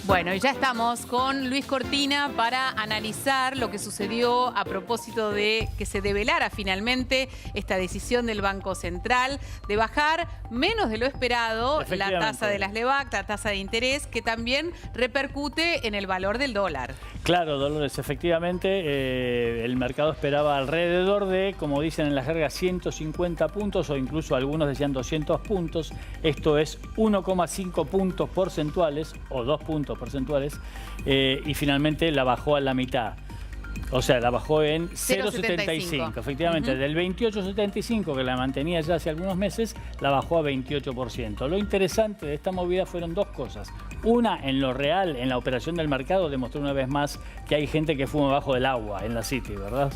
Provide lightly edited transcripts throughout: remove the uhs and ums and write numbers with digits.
Bueno, y ya estamos con Luis Cortina para analizar lo que sucedió a propósito de que se develara finalmente esta decisión del Banco Central de bajar menos de lo esperado la tasa de las LEBAC, la tasa de interés, que también repercute en el valor del dólar. Claro, Dolores, efectivamente el mercado esperaba alrededor de, como dicen en la jerga, 150 puntos o incluso algunos decían 200 puntos. Esto es 1,5 puntos porcentuales o 2 puntos porcentuales y finalmente la bajó a la mitad. O sea, la bajó en 0,75. Efectivamente, del 28,75 que la mantenía ya hace algunos meses, la bajó a 28%. Lo interesante de esta movida fueron dos cosas. Una, en lo real, en la operación del mercado, demostró una vez más que hay gente que fuma bajo del agua en la City, ¿verdad?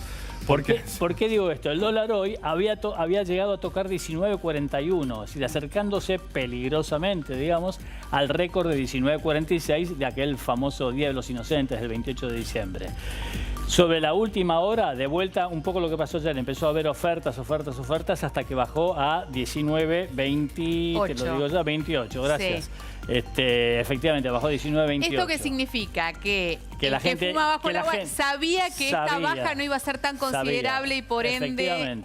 ¿Por qué digo esto? El dólar hoy había llegado a tocar 19.41, es decir, acercándose peligrosamente, digamos, al récord de 19.46 de aquel famoso Día de los Inocentes del 28 de diciembre. Sobre la última hora, de vuelta, un poco lo que pasó ayer, empezó a haber ofertas, hasta que bajó a 19.20, te lo digo ya, 28, gracias. Sí. Efectivamente, bajó 19.28. ¿Esto qué significa? Que el que fuma bajo el agua sabía que esta baja no iba a ser tan considerable y por ende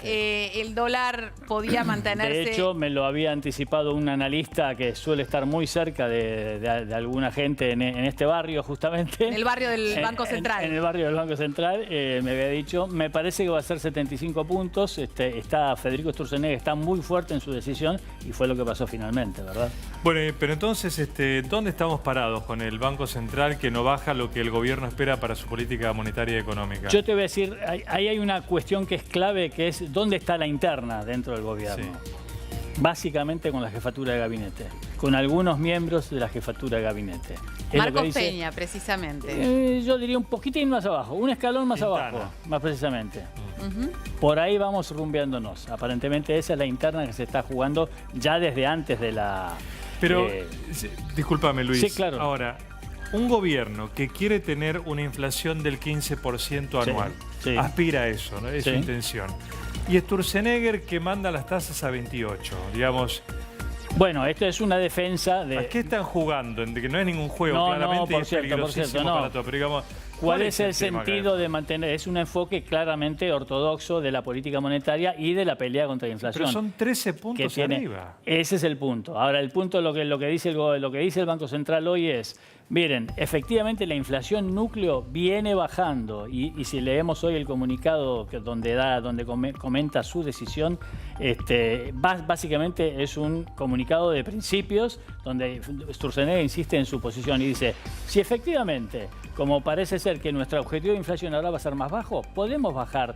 el dólar podía mantenerse. De hecho, me lo había anticipado un analista que suele estar muy cerca de alguna gente en este barrio, justamente. En el barrio del Banco Central. En el barrio del Banco Central, me había dicho, me parece que va a ser 75 puntos. Está Federico Sturzenegger, está muy fuerte en su decisión y fue lo que pasó finalmente, ¿verdad? Bueno, pero entonces, ¿dónde estamos parados con el Banco Central que no baja lo que el gobierno espera para su política monetaria y económica? Yo te voy a decir, ahí hay una cuestión que es clave, que es dónde está la interna dentro del gobierno. Sí. Básicamente con la jefatura de gabinete, con algunos miembros de la jefatura de gabinete. Marcos Peña, precisamente. Yo diría un poquitín más abajo, un escalón más abajo, más precisamente. Por ahí vamos rumbeándonos. Aparentemente esa es la interna que se está jugando ya desde antes de la... Pero, discúlpame Luis, sí, claro. Ahora, un gobierno que quiere tener una inflación del 15% anual, aspira a eso, ¿no? Es su intención. Y Sturzenegger que manda las tasas a 28, digamos... Bueno, esto es una defensa de... ¿A qué están jugando? Que no es ningún juego, claramente es peligrosísimo para todo, pero digamos... ¿Cuál es el sentido de mantener? Es un enfoque claramente ortodoxo de la política monetaria y de la pelea contra la inflación. Pero son 13 puntos arriba. Ese es el punto. Ahora, el punto, lo que dice el Banco Central hoy es, miren, efectivamente la inflación núcleo viene bajando y si leemos hoy el comunicado donde comenta su decisión, básicamente es un comunicado de principios donde Sturzenegger insiste en su posición y dice, si efectivamente, como parece ser que nuestro objetivo de inflación ahora va a ser más bajo, podemos bajar,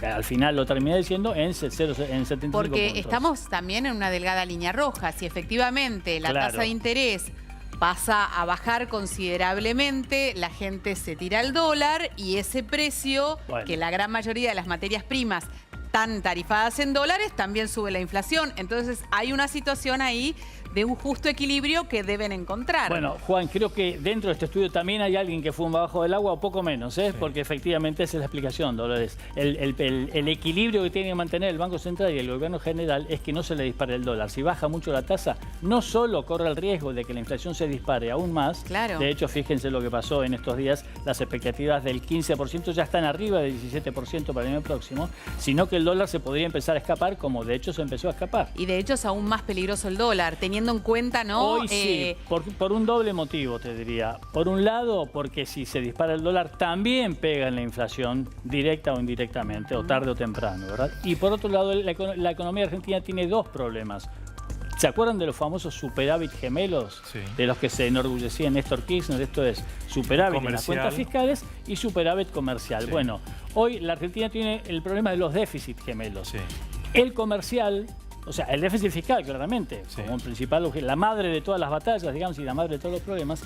al final lo termina diciendo, en 75 Porque puntos. Estamos también en una delgada línea roja. Si efectivamente la tasa de interés pasa a bajar considerablemente, la gente se tira al dólar y ese precio, que la gran mayoría de las materias primas están tarifadas en dólares, también sube la inflación. Entonces hay una situación ahí de un justo equilibrio que deben encontrar. Bueno, Juan, creo que dentro de este estudio también hay alguien que fuma bajo del agua, o poco menos, porque efectivamente esa es la explicación, Dolores. El equilibrio que tiene que mantener el Banco Central y el gobierno general es que no se le dispare el dólar. Si baja mucho la tasa, no solo corre el riesgo de que la inflación se dispare aún más, de hecho, fíjense lo que pasó en estos días, las expectativas del 15% ya están arriba del 17% para el año próximo, sino que el dólar se podría empezar a escapar, como de hecho se empezó a escapar. Y de hecho es aún más peligroso el dólar, teniendo en cuenta, ¿no? Hoy sí, por un doble motivo, te diría. Por un lado, porque si se dispara el dólar, también pega en la inflación, directa o indirectamente, o tarde o temprano, ¿verdad? Y por otro lado, la economía argentina tiene dos problemas. ¿Se acuerdan de los famosos superávit gemelos? Sí. De los que se enorgullecía Néstor Kirchner. Esto es superávit en las cuentas fiscales y superávit comercial. Sí. Bueno, hoy la Argentina tiene el problema de los déficits gemelos. Sí. El comercial... O sea, el déficit fiscal, claramente, como un principal, la madre de todas las batallas, digamos, y la madre de todos los problemas,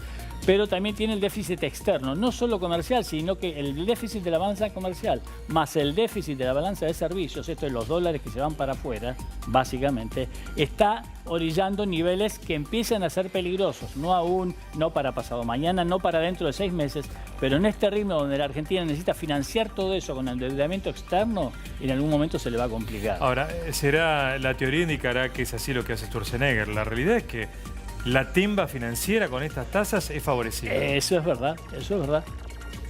pero también tiene el déficit externo, no solo comercial, sino que el déficit de la balanza comercial, más el déficit de la balanza de servicios, esto es los dólares que se van para afuera, básicamente, está orillando niveles que empiezan a ser peligrosos, no aún, no para pasado mañana, no para dentro de 6 meses, pero en este ritmo donde la Argentina necesita financiar todo eso con endeudamiento externo, en algún momento se le va a complicar. Ahora, la teoría indicará que es así lo que hace Sturzenegger. La realidad es que la timba financiera con estas tasas es favorecida. Eso es verdad, eso es verdad.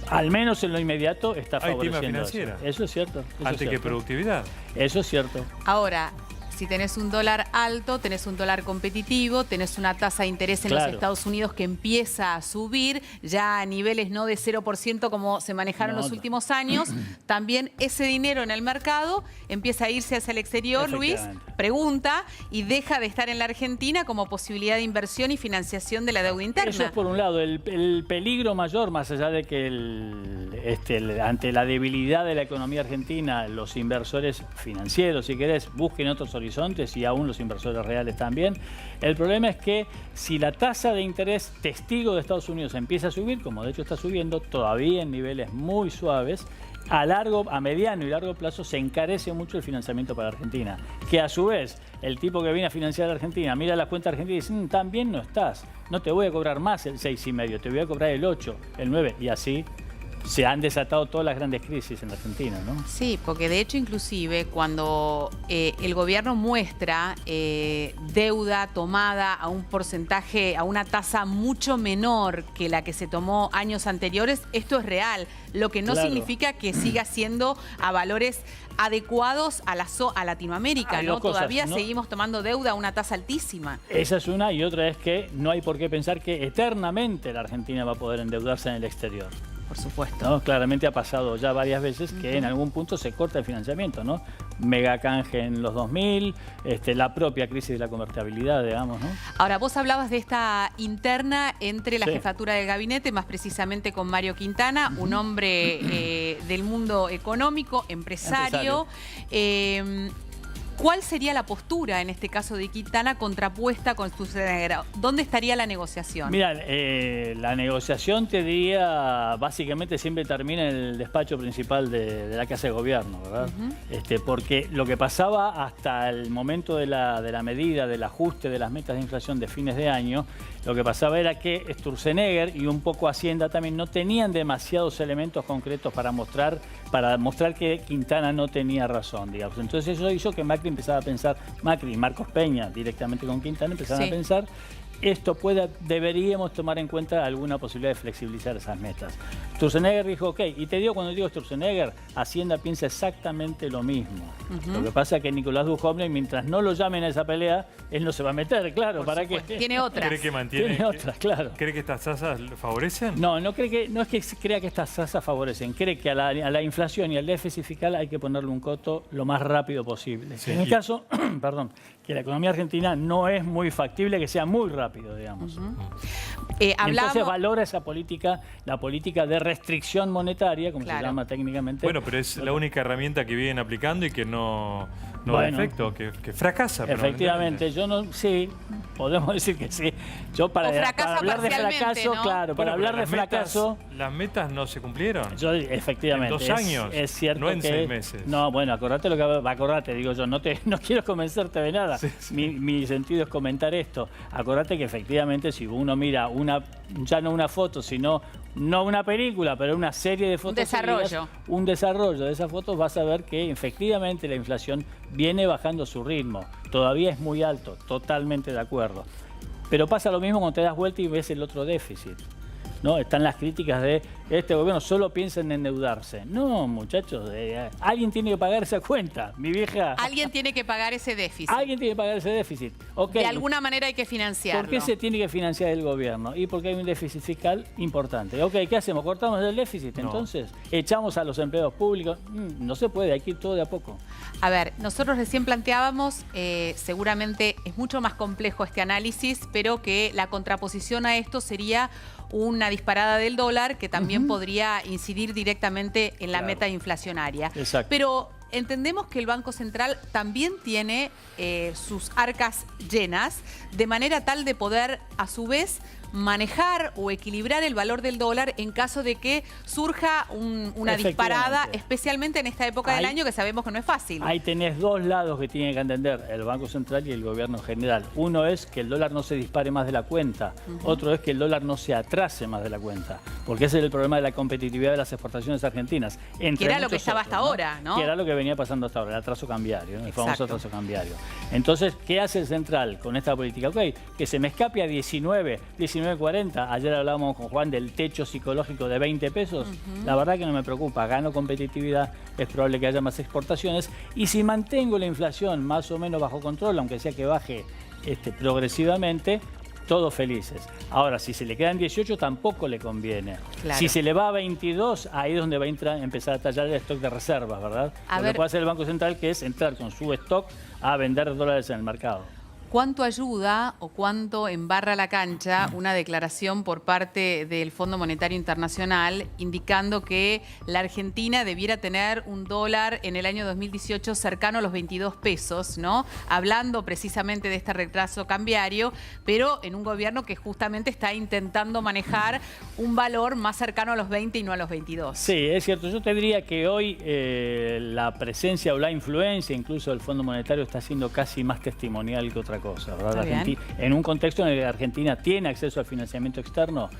Al menos en lo inmediato está favoreciendo. Hay timba financiera. Eso es cierto. Antes que productividad. Eso es cierto. Ahora, si tenés un dólar alto, tenés un dólar competitivo, tenés una tasa de interés en los Estados Unidos que empieza a subir, ya a niveles no de 0% como se manejaron los últimos años, también ese dinero en el mercado empieza a irse hacia el exterior, Luis, pregunta, y deja de estar en la Argentina como posibilidad de inversión y financiación de la deuda interna. Eso es por un lado. El peligro mayor, más allá de que ante la debilidad de la economía argentina, los inversores financieros, si querés, busquen otros horizontes, y aún los inversores reales también. El problema es que si la tasa de interés testigo de Estados Unidos empieza a subir, como de hecho está subiendo, todavía en niveles muy suaves, a mediano y largo plazo se encarece mucho el financiamiento para Argentina. Que a su vez, el tipo que viene a financiar a Argentina mira la cuenta argentina y dice, tan bien no estás, no te voy a cobrar más el 6,5, te voy a cobrar el 8, el 9, y así se han desatado todas las grandes crisis en la Argentina, ¿no? Sí, porque de hecho inclusive cuando el gobierno muestra deuda tomada a un porcentaje, a una tasa mucho menor que la que se tomó años anteriores, esto es real, lo que no significa que siga siendo a valores adecuados a Latinoamérica, ¿no? Todavía seguimos tomando deuda a una tasa altísima. Esa es una, y otra es que no hay por qué pensar que eternamente la Argentina va a poder endeudarse en el exterior. Por supuesto. ¿No? Claramente ha pasado ya varias veces que en algún punto se corta el financiamiento, ¿no? Mega canje en los 2000, la propia crisis de la convertibilidad, digamos, ¿no? Ahora, vos hablabas de esta interna entre la jefatura del gabinete, más precisamente con Mario Quintana, un hombre del mundo económico, empresario. ¿Cuál sería la postura en este caso de Quintana contrapuesta con Sturzenegger? ¿Dónde estaría la negociación? Mira, la negociación, te diría, básicamente siempre termina en el despacho principal de la Casa de Gobierno, ¿verdad? Porque lo que pasaba hasta el momento de la medida, del ajuste de las metas de inflación de fines de año, lo que pasaba era que Sturzenegger y un poco Hacienda también no tenían demasiados elementos concretos para mostrar que Quintana no tenía razón, digamos. Entonces eso hizo que Macri empezaba a pensar, Macri y Marcos Peña directamente con Quintana empezaron a pensar, deberíamos tomar en cuenta alguna posibilidad de flexibilizar esas metas. Sturzenegger dijo, ok, y te digo, cuando digo Sturzenegger, Hacienda piensa exactamente lo mismo. Lo que pasa es que Nicolás Dujovne, mientras no lo llamen a esa pelea, él no se va a meter, claro, ¿para qué? Tiene otras. ¿Cree que mantiene? Tiene otras, claro. ¿Cree que estas tasas favorecen? No es que crea que estas tasas favorecen, cree que a la inflación y al déficit fiscal hay que ponerle un coto lo más rápido posible. Sí. En el caso, perdón, que la economía argentina no es muy factible que sea muy rápido, digamos. Entonces valora esa política, la política de restricción monetaria, como se llama técnicamente. Bueno, pero es la única herramienta que vienen aplicando y que no da efecto, que fracasa. Efectivamente, sí, podemos decir que sí. Yo para hablar de fracaso, ¿no? Claro, para hablar de fracaso... ¿Las metas no se cumplieron? Efectivamente. ¿En 2 años? Es cierto no en que, 6 meses. No, bueno, acordate, digo yo, no quiero convencerte de nada. Sí. Mi sentido es comentar esto. Acordate que efectivamente si uno mira ya no una foto, sino no una película, pero una serie de fotos. Un desarrollo de esas fotos, vas a ver que efectivamente la inflación viene bajando su ritmo. Todavía es muy alto, totalmente de acuerdo. Pero pasa lo mismo cuando te das vuelta y ves el otro déficit, ¿no? Están las críticas de este gobierno solo piensa en endeudarse. No, muchachos, alguien tiene que pagar esa cuenta. Mi vieja... Alguien tiene que pagar ese déficit. Alguien tiene que pagar ese déficit. Okay. De alguna manera hay que financiarlo. ¿Por qué se tiene que financiar el gobierno? Y porque hay un déficit fiscal importante. Ok, ¿qué hacemos? ¿Cortamos el déficit? Entonces, echamos a los empleados públicos. No se puede, hay que ir todo de a poco. A ver, nosotros recién planteábamos, seguramente es mucho más complejo este análisis, pero que la contraposición a esto sería una disparada del dólar que también podría incidir directamente en la meta inflacionaria. Exacto. Pero entendemos que el Banco Central también tiene sus arcas llenas, de manera tal de poder, a su vez, manejar o equilibrar el valor del dólar en caso de que surja una disparada, especialmente en esta época del año que sabemos que no es fácil. Ahí tenés dos lados que tienen que entender el Banco Central y el gobierno en general. Uno es que el dólar no se dispare más de la cuenta. Otro es que el dólar no se atrase más de la cuenta. Porque ese es el problema de la competitividad de las exportaciones argentinas. Que era lo que estaba hasta ahora, ¿no? Que era lo que venía pasando hasta ahora, el atraso cambiario, ¿no? El famoso atraso cambiario. Entonces, ¿qué hace el central con esta política? Ok, que se me escape a 19.40. Ayer hablábamos con Juan del techo psicológico de 20 pesos. La verdad que no me preocupa. Gano competitividad, es probable que haya más exportaciones. Y si mantengo la inflación más o menos bajo control, aunque sea que baje progresivamente, todos felices. Ahora, si se le quedan 18, tampoco le conviene. Claro. Si se le va a 22, ahí es donde va a empezar a tallar el stock de reservas, ¿verdad? Lo que puede hacer el Banco Central, que es entrar con su stock a vender dólares en el mercado. ¿Cuánto ayuda o cuánto embarra la cancha una declaración por parte del Fondo Monetario Internacional indicando que la Argentina debiera tener un dólar en el año 2018 cercano a los 22 pesos, ¿no? Hablando precisamente de este retraso cambiario, pero en un gobierno que justamente está intentando manejar un valor más cercano a los 20 y no a los 22. Sí, es cierto. Yo te diría que hoy la presencia o la influencia incluso del Fondo Monetario está siendo casi más testimonial que otra cosa, ¿verdad? En un contexto en el que Argentina tiene acceso al financiamiento externo,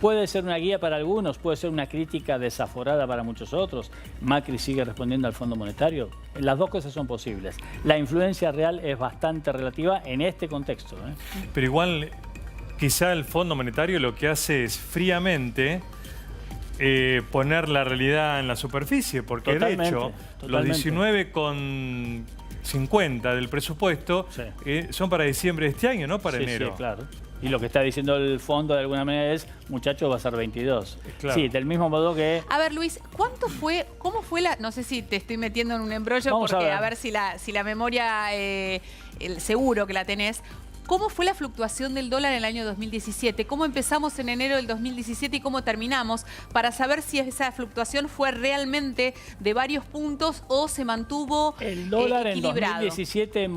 puede ser una guía para algunos, puede ser una crítica desaforada para muchos otros. Macri sigue respondiendo al Fondo Monetario. Las dos cosas son posibles. La influencia real es bastante relativa en este contexto, ¿eh? Pero igual, quizá el Fondo Monetario lo que hace es fríamente poner la realidad en la superficie, porque de hecho los 19,50 del presupuesto son para diciembre de este año, no para enero. Sí, claro. Y lo que está diciendo el fondo de alguna manera es, muchachos, va a ser 22. Claro. Sí, del mismo modo que... A ver, Luis, ¿cómo fue la...? No sé si te estoy metiendo en un embrollo, porque a ver si la memoria, seguro que la tenés. ¿Cómo fue la fluctuación del dólar en el año 2017? ¿Cómo empezamos en enero del 2017 y cómo terminamos? Para saber si esa fluctuación fue realmente de varios puntos o se mantuvo el dólar equilibrado. En 2017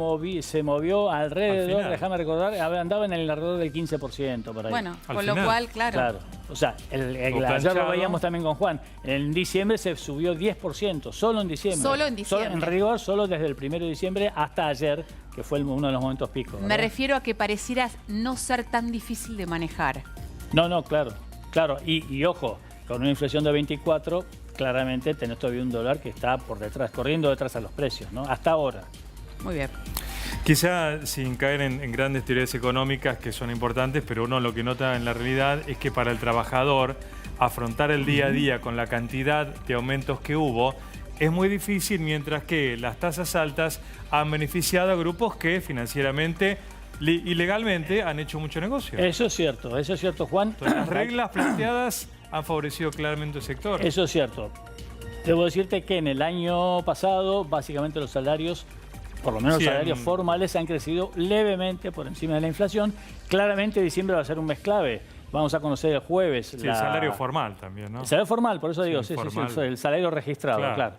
se movió alrededor, déjame recordar, andaba en el alrededor del 15% por ahí. Bueno, con lo cual, claro. O sea, ayer lo veíamos también con Juan. En diciembre se subió 10%, solo en diciembre. Solo en diciembre. En rigor, solo desde el 1 de diciembre hasta ayer, que fue uno de los momentos picos, ¿verdad? Me refiero a que pareciera no ser tan difícil de manejar. No, claro. Y ojo, con una inflación de 24, claramente tenés todavía un dólar que está por detrás, corriendo detrás a los precios, ¿no? Hasta ahora. Muy bien. Quizá sin caer en grandes teorías económicas que son importantes, pero uno lo que nota en la realidad es que para el trabajador afrontar el día a día con la cantidad de aumentos que hubo es muy difícil, mientras que las tasas altas han beneficiado a grupos que financieramente y legalmente han hecho mucho negocio. Eso es cierto, Juan. Entonces, las reglas planteadas han favorecido claramente el sector. Eso es cierto. Debo decirte que en el año pasado, básicamente los salarios, por lo menos los salarios formales, han crecido levemente por encima de la inflación. Claramente diciembre va a ser un mes clave. Vamos a conocer el jueves. Sí, el salario formal también, ¿no? El salario formal, por eso digo, sí, el salario registrado, claro.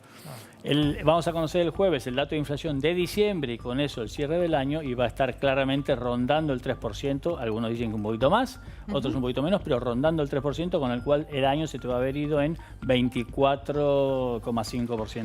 Vamos a conocer el jueves el dato de inflación de diciembre y con eso el cierre del año, y va a estar claramente rondando el 3%. Algunos dicen que un poquito más, otros un poquito menos, pero rondando el 3%, con el cual el año se te va a haber ido en 24,5%.